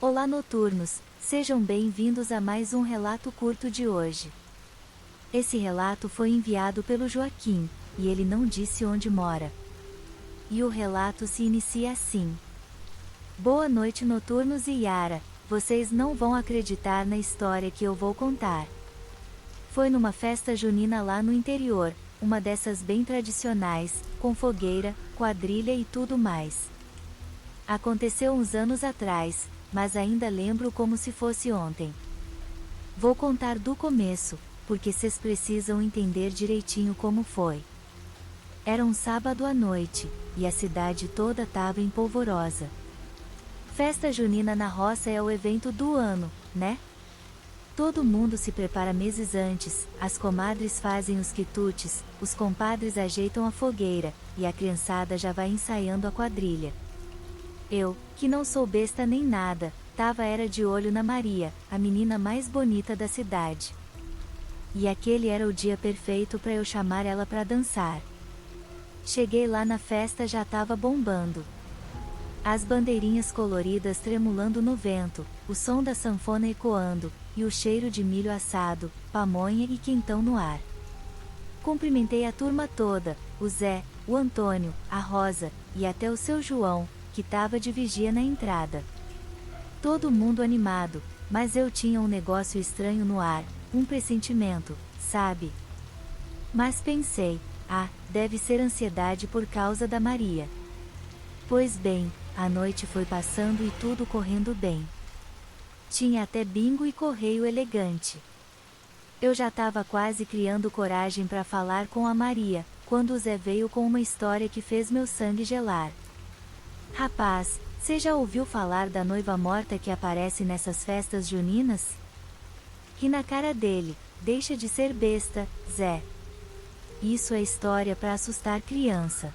Olá noturnos, sejam bem-vindos a mais um relato curto de hoje. Esse relato foi enviado pelo Joaquim, e ele não disse onde mora. E o relato se inicia assim. Boa noite noturnos e Yara, vocês não vão acreditar na história que eu vou contar. Foi numa festa junina lá no interior, uma dessas bem tradicionais, com fogueira, quadrilha e tudo mais. Aconteceu uns anos atrás, mas ainda lembro como se fosse ontem. Vou contar do começo, porque vocês precisam entender direitinho como foi. Era um sábado à noite, e a cidade toda tava empolvorosa. Festa junina na roça é o evento do ano, né? Todo mundo se prepara meses antes, as comadres fazem os quitutes, os compadres ajeitam a fogueira, e a criançada já vai ensaiando a quadrilha. Eu, que não sou besta nem nada, era de olho na Maria, a menina mais bonita da cidade. E aquele era o dia perfeito para eu chamar ela para dançar. Cheguei lá na festa, já tava bombando. As bandeirinhas coloridas tremulando no vento, o som da sanfona ecoando, e o cheiro de milho assado, pamonha e quentão no ar. Cumprimentei a turma toda, o Zé, o Antônio, a Rosa, e até o seu João, que tava de vigia na entrada. Todo mundo animado, mas eu tinha um negócio estranho no ar, um pressentimento, sabe? Mas pensei, deve ser ansiedade por causa da Maria. Pois bem, a noite foi passando e tudo correndo bem. Tinha até bingo e correio elegante. Eu já tava quase criando coragem para falar com a Maria, quando o Zé veio com uma história que fez meu sangue gelar. Rapaz, você já ouviu falar da noiva morta que aparece nessas festas juninas? Ri na cara dele, deixa de ser besta, Zé. Isso é história para assustar criança.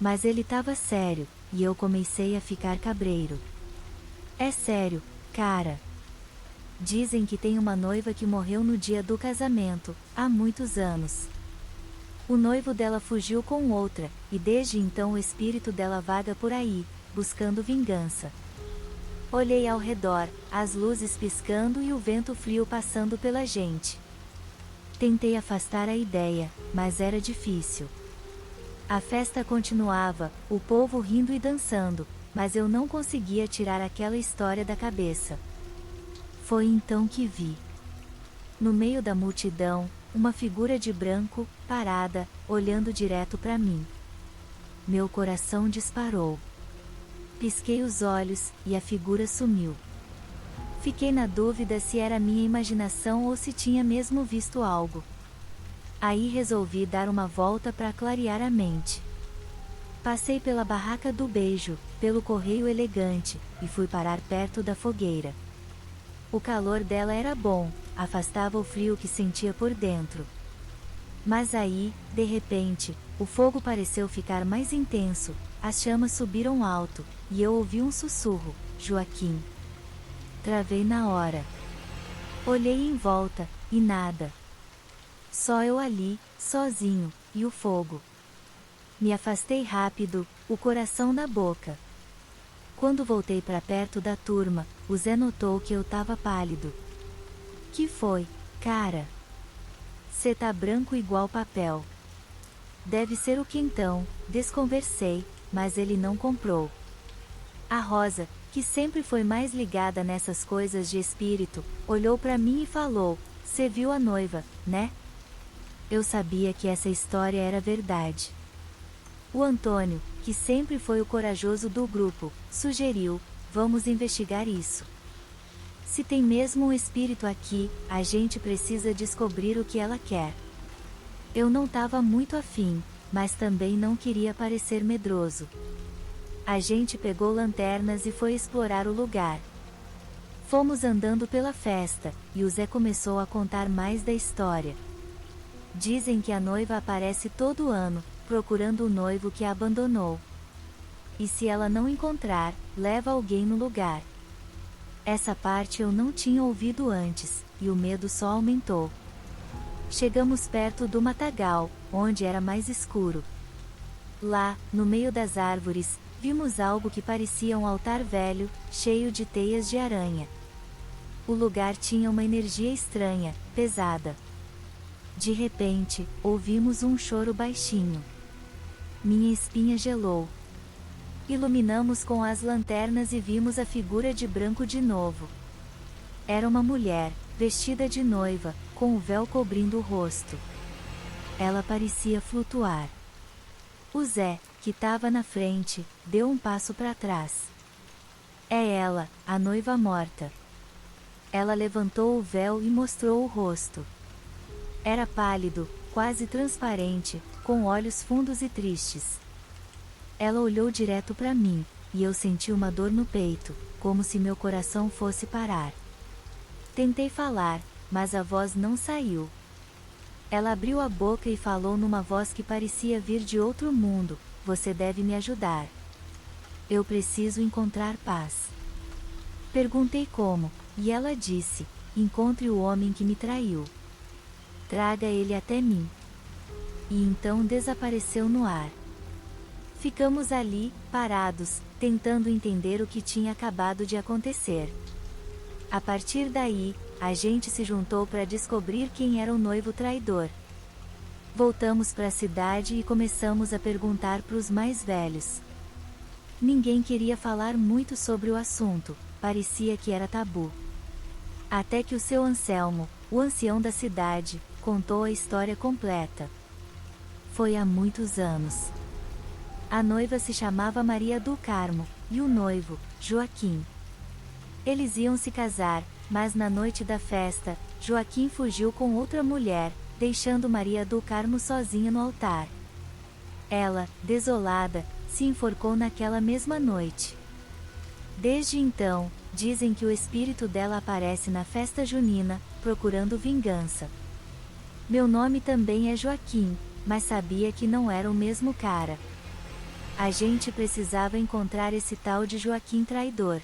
Mas ele tava sério, e eu comecei a ficar cabreiro. É sério, cara. Dizem que tem uma noiva que morreu no dia do casamento, há muitos anos. O noivo dela fugiu com outra, e desde então o espírito dela vaga por aí, buscando vingança. Olhei ao redor, as luzes piscando e o vento frio passando pela gente. Tentei afastar a ideia, mas era difícil. A festa continuava, o povo rindo e dançando, mas eu não conseguia tirar aquela história da cabeça. Foi então que vi. No meio da multidão, uma figura de branco, parada, olhando direto para mim. Meu coração disparou. Pisquei os olhos, e a figura sumiu. Fiquei na dúvida se era minha imaginação ou se tinha mesmo visto algo. Aí resolvi dar uma volta para clarear a mente. Passei pela barraca do beijo, pelo correio elegante, e fui parar perto da fogueira. O calor dela era bom, afastava o frio que sentia por dentro. Mas aí, de repente, o fogo pareceu ficar mais intenso, as chamas subiram alto, e eu ouvi um sussurro: Joaquim. Travei na hora. Olhei em volta, e nada. Só eu ali, sozinho, e o fogo. Me afastei rápido, o coração na boca. Quando voltei para perto da turma, o Zé notou que eu tava pálido. Que foi, cara? Cê tá branco igual papel. Deve ser o quentão, desconversei, mas ele não comprou. A Rosa, que sempre foi mais ligada nessas coisas de espírito, olhou para mim e falou: cê viu a noiva, né? Eu sabia que essa história era verdade. O Antônio, que sempre foi o corajoso do grupo, sugeriu: vamos investigar isso. Se tem mesmo um espírito aqui, a gente precisa descobrir o que ela quer. Eu não tava muito afim, mas também não queria parecer medroso. A gente pegou lanternas e foi explorar o lugar. Fomos andando pela festa, e o Zé começou a contar mais da história. Dizem que a noiva aparece todo ano, procurando o noivo que a abandonou. E se ela não encontrar, leva alguém no lugar. Essa parte eu não tinha ouvido antes, e o medo só aumentou. Chegamos perto do matagal, onde era mais escuro. Lá, no meio das árvores, vimos algo que parecia um altar velho, cheio de teias de aranha. O lugar tinha uma energia estranha, pesada. De repente, ouvimos um choro baixinho. Minha espinha gelou. Iluminamos com as lanternas e vimos a figura de branco de novo. Era uma mulher, vestida de noiva, com o véu cobrindo o rosto. Ela parecia flutuar. O Zé, que estava na frente, deu um passo para trás. É ela, a noiva morta. Ela levantou o véu e mostrou o rosto. Era pálido, quase transparente, com olhos fundos e tristes. Ela olhou direto para mim, e eu senti uma dor no peito, como se meu coração fosse parar. Tentei falar, mas a voz não saiu. Ela abriu a boca e falou numa voz que parecia vir de outro mundo: "Você deve me ajudar. Eu preciso encontrar paz." Perguntei como, e ela disse: "Encontre o homem que me traiu. Traga ele até mim." E então desapareceu no ar. Ficamos ali, parados, tentando entender o que tinha acabado de acontecer. A partir daí, a gente se juntou para descobrir quem era o noivo traidor. Voltamos para a cidade e começamos a perguntar para os mais velhos. Ninguém queria falar muito sobre o assunto, parecia que era tabu. Até que o seu Anselmo, o ancião da cidade, contou a história completa. Foi há muitos anos. A noiva se chamava Maria do Carmo, e o noivo, Joaquim. Eles iam se casar, mas na noite da festa, Joaquim fugiu com outra mulher, deixando Maria do Carmo sozinha no altar. Ela, desolada, se enforcou naquela mesma noite. Desde então, dizem que o espírito dela aparece na festa junina, procurando vingança. Meu nome também é Joaquim, mas sabia que não era o mesmo cara. A gente precisava encontrar esse tal de Joaquim traidor.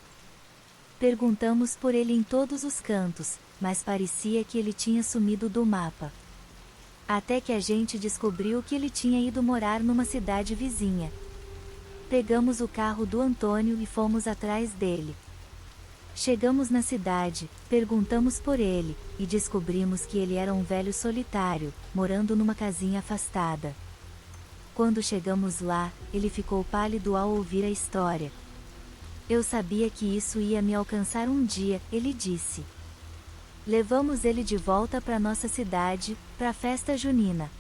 Perguntamos por ele em todos os cantos, mas parecia que ele tinha sumido do mapa. Até que a gente descobriu que ele tinha ido morar numa cidade vizinha. Pegamos o carro do Antônio e fomos atrás dele. Chegamos na cidade, perguntamos por ele, e descobrimos que ele era um velho solitário, morando numa casinha afastada. Quando chegamos lá, ele ficou pálido ao ouvir a história. "Eu sabia que isso ia me alcançar um dia", ele disse. Levamos ele de volta para nossa cidade, para a festa junina.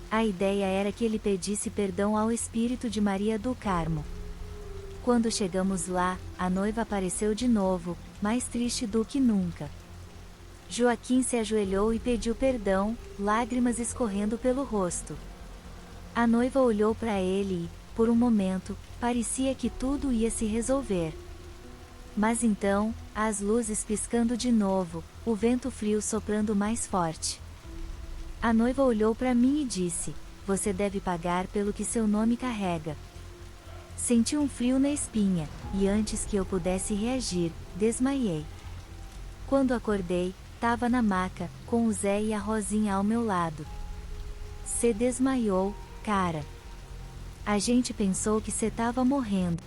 A ideia era que ele pedisse perdão ao espírito de Maria do Carmo. Quando chegamos lá, a noiva apareceu de novo, mais triste do que nunca. Joaquim se ajoelhou e pediu perdão, lágrimas escorrendo pelo rosto. A noiva olhou para ele e, por um momento, parecia que tudo ia se resolver. Mas então, as luzes piscando de novo, o vento frio soprando mais forte. A noiva olhou para mim e disse: "Você deve pagar pelo que seu nome carrega." Senti um frio na espinha, e antes que eu pudesse reagir, desmaiei. Quando acordei, estava na maca, com o Zé e a Rosinha ao meu lado. "Cê desmaiou, cara. A gente pensou que cê tava morrendo."